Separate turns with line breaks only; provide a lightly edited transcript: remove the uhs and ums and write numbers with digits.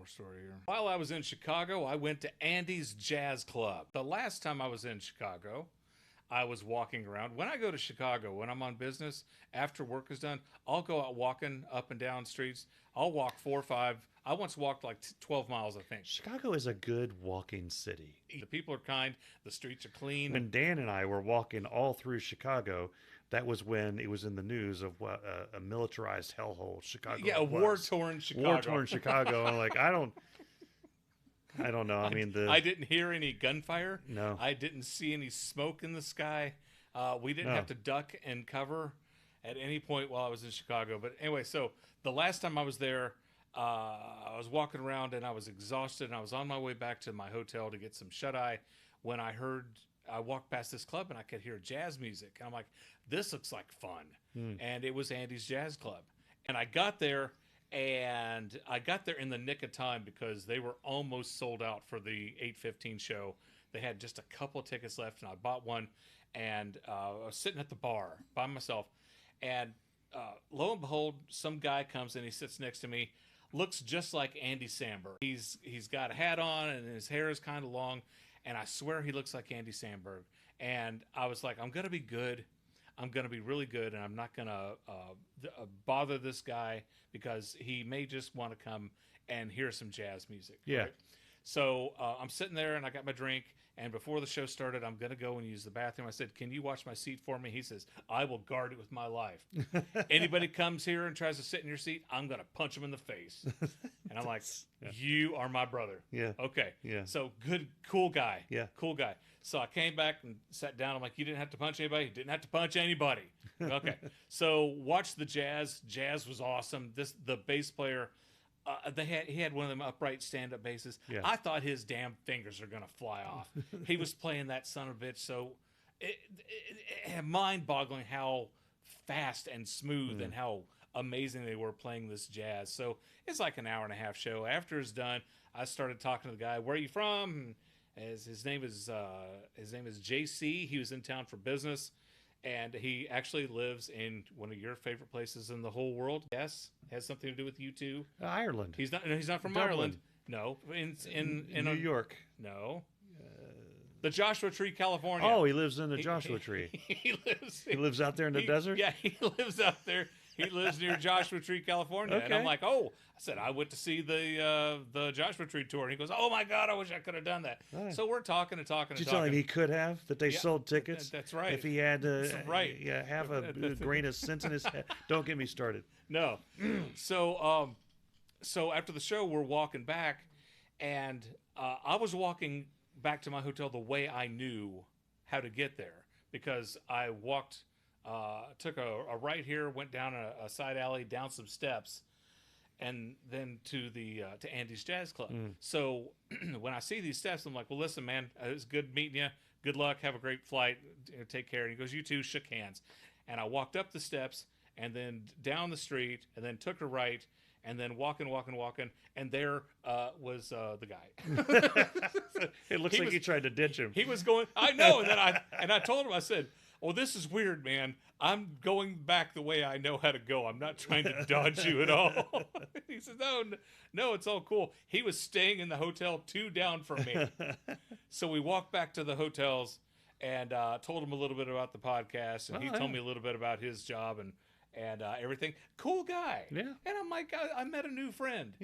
more story here. While I was in Chicago, I went to Andy's Jazz Club. The last time I was in Chicago, I was walking around. When I go to Chicago, when I'm on business, after work is done, I'll go out walking up and down streets. I'll walk 4 or 5. I once walked like 12 miles, I think.
Chicago is a good walking city.
The people are kind. The streets are clean.
When Dan and I were walking all through Chicago, that was when it was in the news of what a militarized hellhole Chicago
Yeah, a
was.
war-torn Chicago.
War-torn Chicago. I'm like, I don't know. I mean,
I didn't hear any gunfire.
No.
I didn't see any smoke in the sky. We didn't have to duck and cover at any point while I was in Chicago. But anyway, so the last time I was there, I was walking around and I was exhausted, and I was on my way back to my hotel to get some shut-eye when I walked past this club and I could hear jazz music. And I'm like, this looks like fun. And it was Andy's Jazz Club. And I got there in the nick of time because they were almost sold out for the 8:15 show. They had just a couple of tickets left, and I bought one. And I was sitting at the bar by myself. And lo and behold, some guy comes in, he sits next to me, looks just like Andy Samberg. He's got a hat on and his hair is kind of long, and I swear he looks like Andy Samberg. And I was like, I'm going to be good. I'm going to be really good, and I'm not going to bother this guy because he may just want to come and hear some jazz music.
Yeah.
Right? So I'm sitting there, and I got my drink, and before the show started, I'm going to go and use the bathroom. I said, can you watch my seat for me? He says, I will guard it with my life. Anybody comes here and tries to sit in your seat, I'm going to punch him in the face. And I'm like, you are my brother.
Yeah.
Okay.
Yeah.
So good, cool guy.
Yeah.
Cool guy. So I came back and sat down. I'm like, you didn't have to punch anybody? You didn't have to punch anybody. Okay. So watch the jazz. Jazz was awesome. The bass player, he had one of them upright stand-up basses.
Yeah.
I thought his damn fingers are going to fly off. He was playing that son of a bitch. So it mind-boggling how fast and smooth and how amazing they were playing this jazz. So it's like an hour-and-a-half show. After it's done, I started talking to the guy. Where are you from? His name is JC. He was in town for business, and he actually lives in one of your favorite places in the whole world. Yes, has something to do with you too.
Ireland.
He's not from
Dublin.
Ireland. No, in
New York.
No, the Joshua Tree, California.
Oh, he lives in the Joshua Tree. He lives out there in the desert.
Yeah, he lives out there. He lives near Joshua Tree, California.
Okay.
And I'm like, I said, I went to see the Joshua Tree tour. And he goes, oh, my God, I wish I could have done that.
Right.
So we're talking and talking
Did
and
you tell
talking.
him he could have? That they sold tickets?
That's right.
If he had
right.
have a grain of sense in his head. Don't get me started.
No. So after the show, we're walking back. And I was walking back to my hotel the way I knew how to get there. Because I walked... took a right here, went down a side alley, down some steps, and then to Andy's Jazz Club. So when I see these steps, I'm like, well, listen, man, it's good meeting you. Good luck. Have a great flight. Take care. And he goes, you too. Shook hands. And I walked up the steps and then down the street and then took a right and then walking. And there was the guy.
It looks like he tried to ditch him.
He was going, I know. And I told him, I said, oh, this is weird, man. I'm going back the way I know how to go. I'm not trying to dodge you at all. He said, no, it's all cool. He was staying in the hotel 2 down from me. So we walked back to the hotels and told him a little bit about the podcast. And he told me a little bit about his job and everything. Cool guy.
Yeah.
And I'm like, I met a new friend.